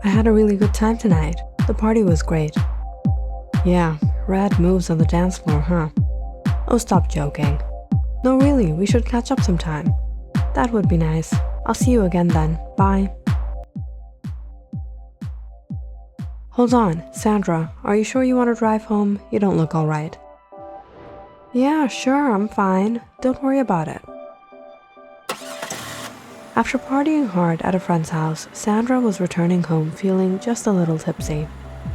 I had a really good time tonight. The party was great. Yeah, rad moves on the dance floor, huh? Oh, stop joking. No, really, we should catch up sometime. That would be nice. I'll see you again then. Bye. Hold on, Sandra, are you sure you want to drive home? You don't look alright. Yeah, sure, I'm fine. Don't worry about it. After partying hard at a friend's house, Sandra was returning home feeling just a little tipsy.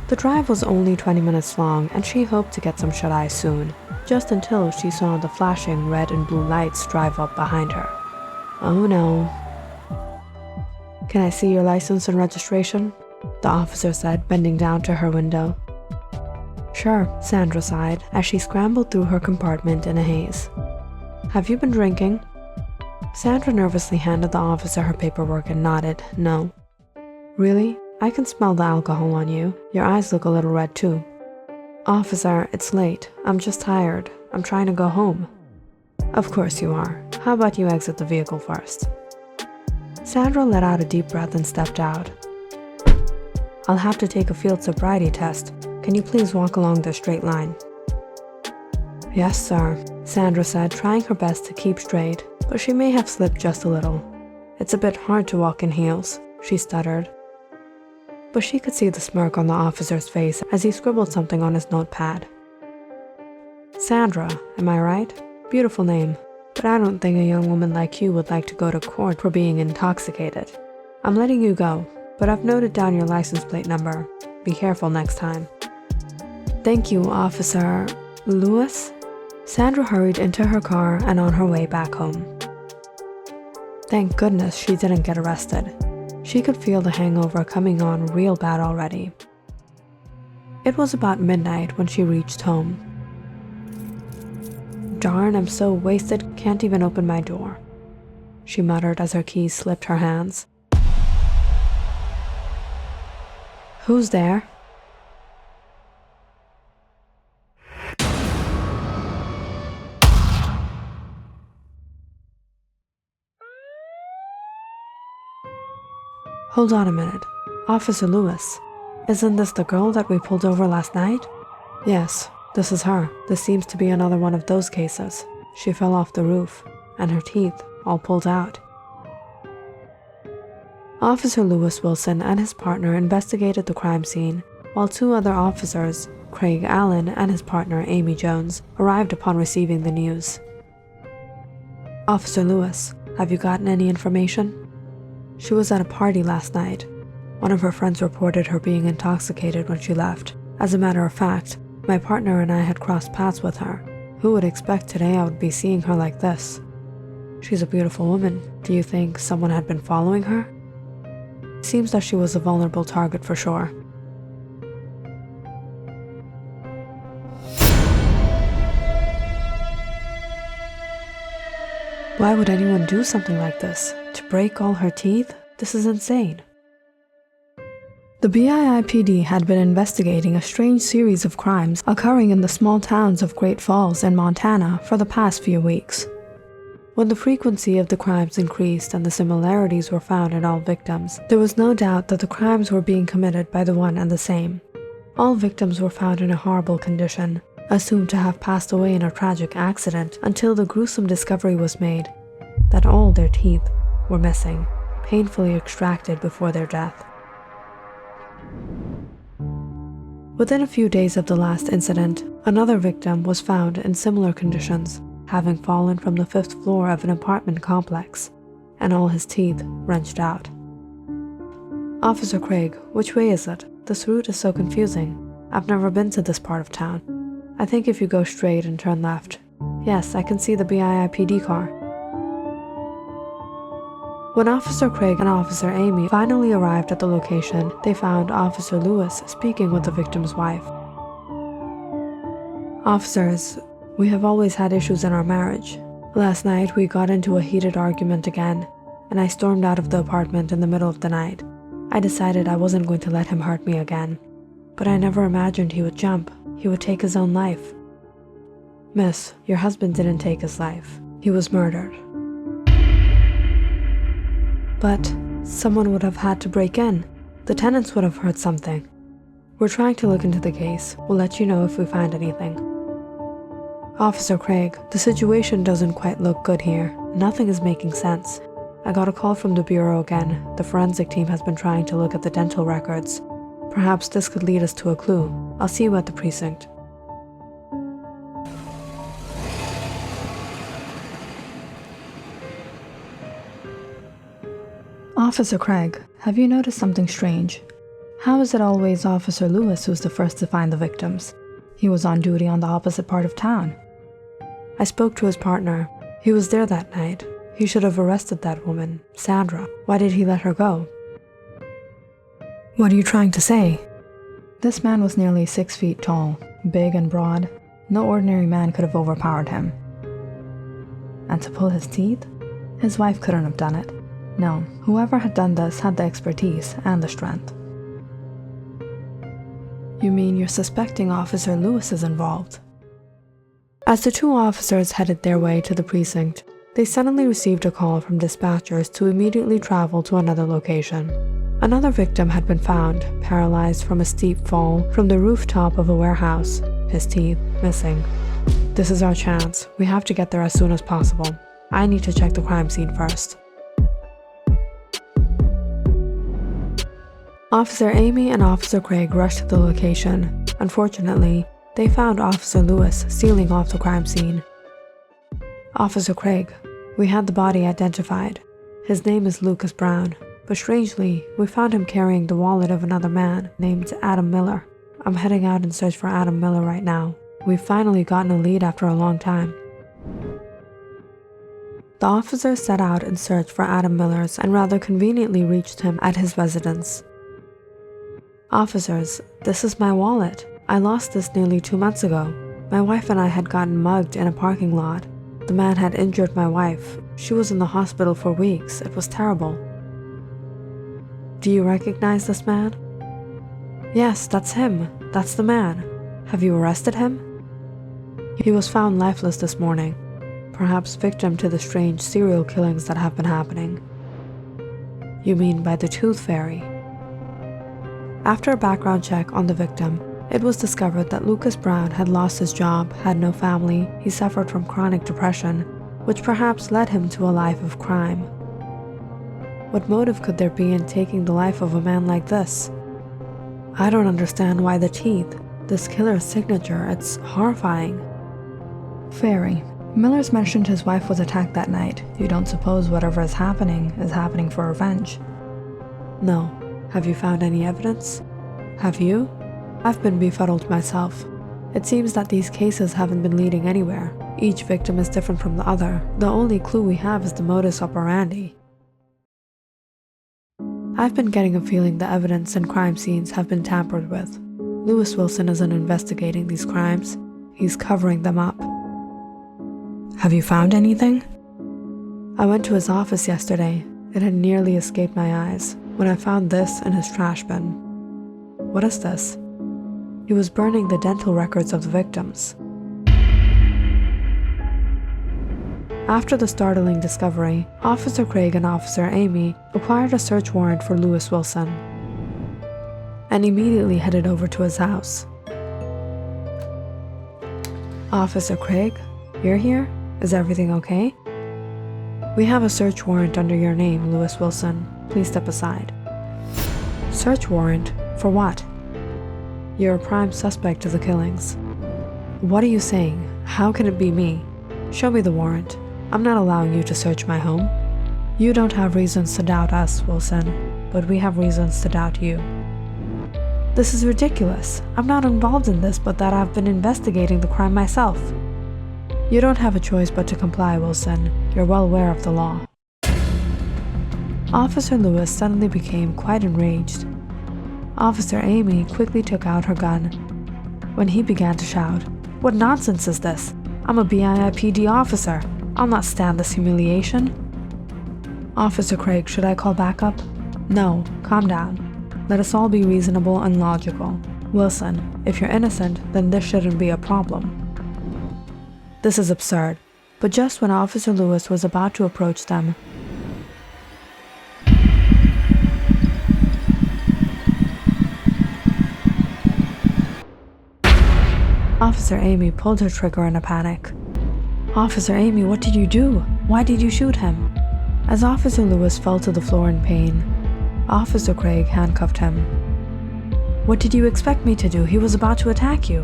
The drive was only 20 minutes long and she hoped to get some shut-eye soon, just until she saw the flashing red and blue lights drive up behind her. Oh no. Can I see your license and registration? The officer said, bending down to her window. Sure, Sandra sighed as she scrambled through her compartment in a haze. Have you been drinking? Sandra nervously handed the officer her paperwork and nodded, no. Really? I can smell the alcohol on you. Your eyes look a little red too. Officer, it's late. I'm just tired. I'm trying to go home. Of course you are. How about you exit the vehicle first? Sandra let out a deep breath and stepped out. I'll have to take a field sobriety test. Can you please walk along the straight line? Yes, sir, Sandra said, trying her best to keep straight, but she may have slipped just a little. It's a bit hard to walk in heels, she stuttered. But she could see the smirk on the officer's face as he scribbled something on his notepad. Sandra, am I right? Beautiful name, but I don't think a young woman like you would like to go to court for being intoxicated. I'm letting you go, but I've noted down your license plate number. Be careful next time. Thank you, Officer Lewis? Sandra hurried into her car and on her way back home. Thank goodness she didn't get arrested. She could feel the hangover coming on real bad already. It was about midnight when she reached home. Darn, I'm so wasted, can't even open my door, she muttered as her keys slipped her hands. Who's there? Hold on a minute. Officer Lewis, isn't this the girl that we pulled over last night? Yes, this is her. This seems to be another one of those cases. She fell off the roof, and her teeth all pulled out. Officer Lewis Wilson and his partner investigated the crime scene, while two other officers, Craig Allen and his partner Amy Jones, arrived upon receiving the news. Officer Lewis, have you gotten any information? She was at a party last night. One of her friends reported her being intoxicated when she left. As a matter of fact, my partner and I had crossed paths with her. Who would expect today I would be seeing her like this? She's a beautiful woman. Do you think someone had been following her? Seems that she was a vulnerable target for sure. Why would anyone do something like this? To break all her teeth? This is insane. The BIIPD had been investigating a strange series of crimes occurring in the small towns of Great Falls and Montana for the past few weeks. When the frequency of the crimes increased and the similarities were found in all victims, there was no doubt that the crimes were being committed by the one and the same. All victims were found in a horrible condition, assumed to have passed away in a tragic accident until the gruesome discovery was made that all their teeth were missing, painfully extracted before their death. Within a few days of the last incident, another victim was found in similar conditions, having fallen from the 5th floor of an apartment complex, and all his teeth wrenched out. Officer Craig, which way is it? This route is so confusing. I've never been to this part of town. I think if you go straight and turn left. Yes, I can see the BIIPD car. When Officer Craig and Officer Amy finally arrived at the location, they found Officer Lewis speaking with the victim's wife. Officers, we have always had issues in our marriage. Last night we got into a heated argument again, and I stormed out of the apartment in the middle of the night. I decided I wasn't going to let him hurt me again, but I never imagined he would jump. He would take his own life. Miss, your husband didn't take his life. He was murdered. But someone would have had to break in. The tenants would have heard something. We're trying to look into the case. We'll let you know if we find anything. Officer Craig, the situation doesn't quite look good here. Nothing is making sense. I got a call from the bureau again. The forensic team has been trying to look at the dental records. Perhaps this could lead us to a clue. I'll see you at the precinct. Officer Craig, have you noticed something strange? How is it always Officer Lewis who's the first to find the victims? He was on duty on the opposite part of town. I spoke to his partner. He was there that night. He should have arrested that woman, Sandra. Why did he let her go? What are you trying to say? This man was nearly 6 feet tall, big and broad. No ordinary man could have overpowered him. And to pull his teeth? His wife couldn't have done it. No, whoever had done this had the expertise and the strength. You mean you're suspecting Officer Lewis is involved? As the two officers headed their way to the precinct, they suddenly received a call from dispatchers to immediately travel to another location. Another victim had been found, paralyzed from a steep fall from the rooftop of a warehouse, his teeth missing. This is our chance. We have to get there as soon as possible. I need to check the crime scene first. Officer Amy and Officer Craig rushed to the location. Unfortunately, they found Officer Lewis sealing off the crime scene. Officer Craig, we had the body identified. His name is Lucas Brown, but strangely, we found him carrying the wallet of another man named Adam Miller. I'm heading out in search for Adam Miller right now. We've finally gotten a lead after a long time. The officers set out in search for Adam Miller's and rather conveniently reached him at his residence. Officers, this is my wallet. I lost this nearly 2 months ago. My wife and I had gotten mugged in a parking lot. The man had injured my wife. She was in the hospital for weeks. It was terrible. Do you recognize this man? Yes, that's him. That's the man. Have you arrested him? He was found lifeless this morning, perhaps victim to the strange serial killings that have been happening. You mean by the Tooth Fairy? After a background check on the victim, it was discovered that Lucas Brown had lost his job, had no family, he suffered from chronic depression, which perhaps led him to a life of crime. What motive could there be in taking the life of a man like this? I don't understand why the teeth, this killer's signature, it's horrifying. Fairy, Miller's mentioned his wife was attacked that night. You don't suppose whatever is happening for revenge? No. Have you found any evidence? Have you? I've been befuddled myself. It seems that these cases haven't been leading anywhere. Each victim is different from the other. The only clue we have is the modus operandi. I've been getting a feeling the evidence and crime scenes have been tampered with. Lewis Wilson isn't investigating these crimes. He's covering them up. Have you found anything? I went to his office yesterday. It had nearly escaped my eyes when I found this in his trash bin. What is this? He was burning the dental records of the victims. After the startling discovery, Officer Craig and Officer Amy acquired a search warrant for Lewis Wilson and immediately headed over to his house. Officer Craig, you're here? Is everything okay? We have a search warrant under your name, Lewis Wilson. Please step aside. Search warrant? For what? You're a prime suspect of the killings. What are you saying? How can it be me? Show me the warrant. I'm not allowing you to search my home. You don't have reasons to doubt us, Wilson, but we have reasons to doubt you. This is ridiculous. I'm not involved in this, but that I've been investigating the crime myself. You don't have a choice but to comply, Wilson. You're well aware of the law. Officer Lewis suddenly became quite enraged. Officer Amy quickly took out her gun. When he began to shout, "What nonsense is this? I'm a BIIPD officer. I'll not stand this humiliation." Officer Craig, should I call backup? No, calm down. Let us all be reasonable and logical. Wilson, if you're innocent, then this shouldn't be a problem. This is absurd, but just when Officer Lewis was about to approach them, Officer Amy pulled her trigger in a panic. "Officer Amy, what did you do? Why did you shoot him?" As Officer Lewis fell to the floor in pain, Officer Craig handcuffed him. "What did you expect me to do? He was about to attack you."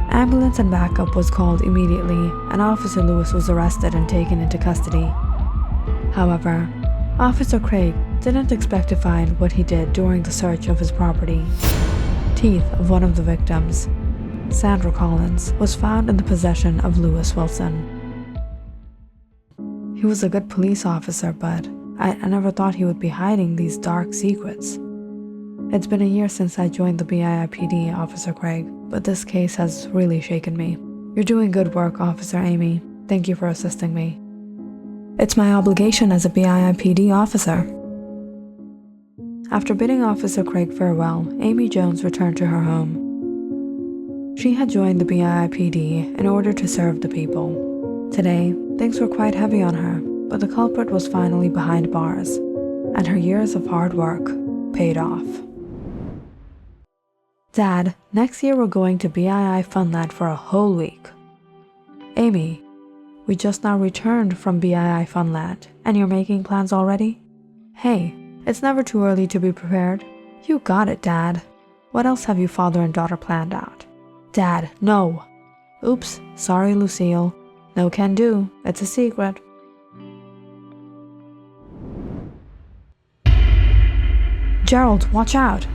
Ambulance and backup was called immediately, and Officer Lewis was arrested and taken into custody. However, Officer Craig didn't expect to find what he did during the search of his property. Teeth of one of the victims, Sandra Collins, was found in the possession of Lewis Wilson. He was a good police officer, but I never thought he would be hiding these dark secrets. It's been a year since I joined the BIIPD, Officer Craig, but this case has really shaken me. You're doing good work, Officer Amy. Thank you for assisting me. It's my obligation as a BIIPD officer. After bidding Officer Craig farewell, Amy Jones returned to her home. She had joined the BIIPD in order to serve the people. Today, things were quite heavy on her, but the culprit was finally behind bars, and her years of hard work paid off. Dad, next year we're going to BII Funland for a whole week. Amy, we just now returned from BII Funland, and you're making plans already? Hey, it's never too early to be prepared. You got it, Dad. What else have you father and daughter planned out? Dad, no. Oops, sorry, Lucille. No can do. It's a secret. Gerald, watch out.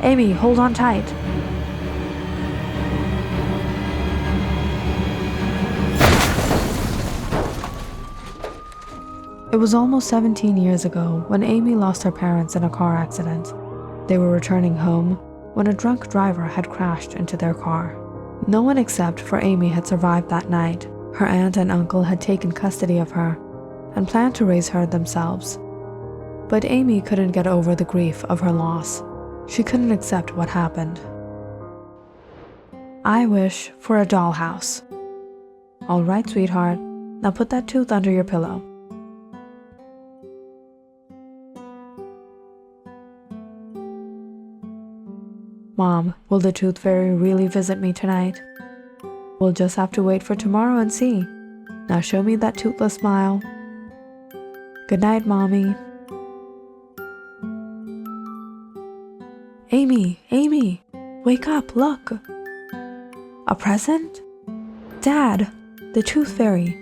Amy, hold on tight. It was almost 17 years ago when Amy lost her parents in a car accident. They were returning home when a drunk driver had crashed into their car. No one except for Amy had survived that night. Her aunt and uncle had taken custody of her and planned to raise her themselves. But Amy couldn't get over the grief of her loss. She couldn't accept what happened. I wish for a dollhouse. All right, sweetheart. Now put that tooth under your pillow. Mom, will the tooth fairy really visit me tonight? We'll just have to wait for tomorrow and see. Now show me that toothless smile. Good night, Mommy. Amy, wake up, look. A present? Dad, the tooth fairy.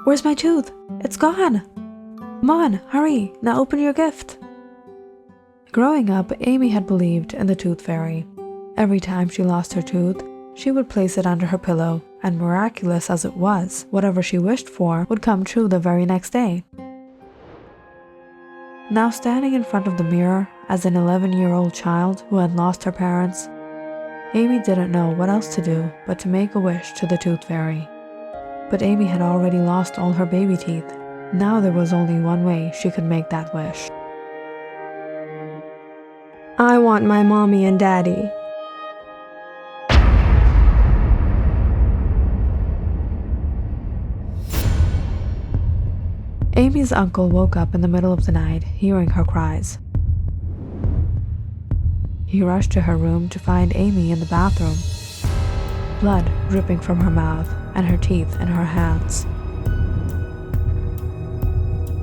Where's my tooth? It's gone. Come on, hurry, now open your gift. Growing up, Amy had believed in the tooth fairy. Every time she lost her tooth, she would place it under her pillow, and miraculous as it was, whatever she wished for would come true the very next day. Now standing in front of the mirror as an 11-year-old child who had lost her parents, Amy didn't know what else to do but to make a wish to the tooth fairy. But Amy had already lost all her baby teeth. Now there was only one way she could make that wish. I want my mommy and daddy. Amy's uncle woke up in the middle of the night, hearing her cries. He rushed to her room to find Amy in the bathroom, blood dripping from her mouth and her teeth in her hands.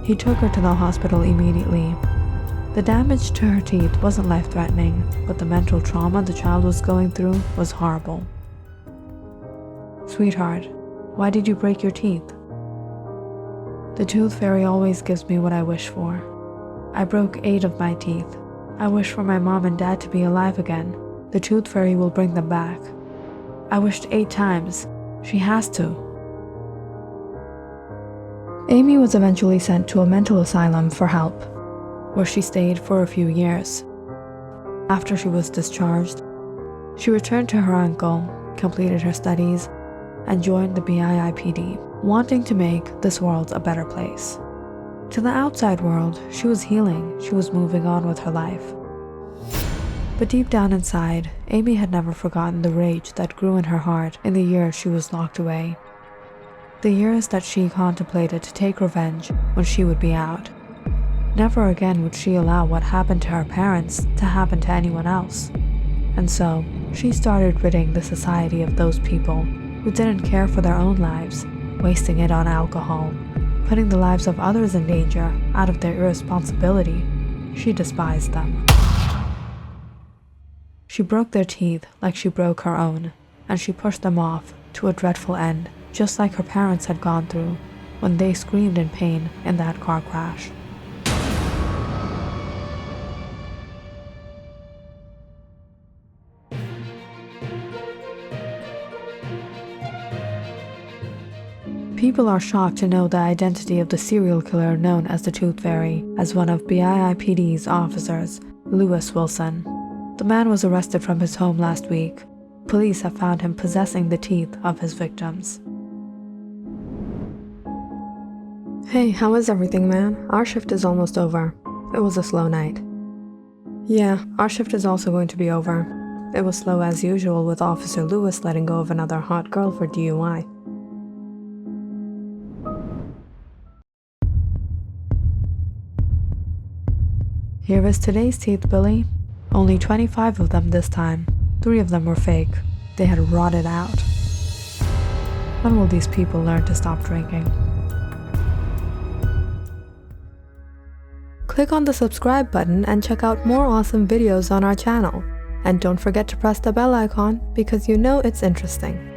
He took her to the hospital immediately. The damage to her teeth wasn't life-threatening, but the mental trauma the child was going through was horrible. Sweetheart, why did you break your teeth? The tooth fairy always gives me what I wish for. I broke 8 of my teeth. I wish for my mom and dad to be alive again. The tooth fairy will bring them back. I wished 8 times. She has to. Amy was eventually sent to a mental asylum for help, where she stayed for a few years. After she was discharged, she returned to her uncle, completed her studies, and joined the BIIPD, wanting to make this world a better place. To the outside world, she was healing, she was moving on with her life. But deep down inside, Amy had never forgotten the rage that grew in her heart in the years she was locked away. The years that she contemplated to take revenge when she would be out. Never again would she allow what happened to her parents to happen to anyone else. And so, she started ridding the society of those people who didn't care for their own lives, wasting it on alcohol, putting the lives of others in danger out of their irresponsibility. She despised them. She broke their teeth like she broke her own, and she pushed them off to a dreadful end, just like her parents had gone through when they screamed in pain in that car crash. People are shocked to know the identity of the serial killer known as the Tooth Fairy as one of BIIPD's officers, Lewis Wilson. The man was arrested from his home last week. Police have found him possessing the teeth of his victims. Hey, how is everything, man? Our shift is almost over. It was a slow night. Yeah, our shift is also going to be over. It was slow as usual with Officer Lewis letting go of another hot girl for DUI. Here is today's teeth, Billy. Only 25 of them this time. 3 of them were fake. They had rotted out. When will these people learn to stop drinking? Click on the subscribe button and check out more awesome videos on our channel. And don't forget to press the bell icon because you know it's interesting.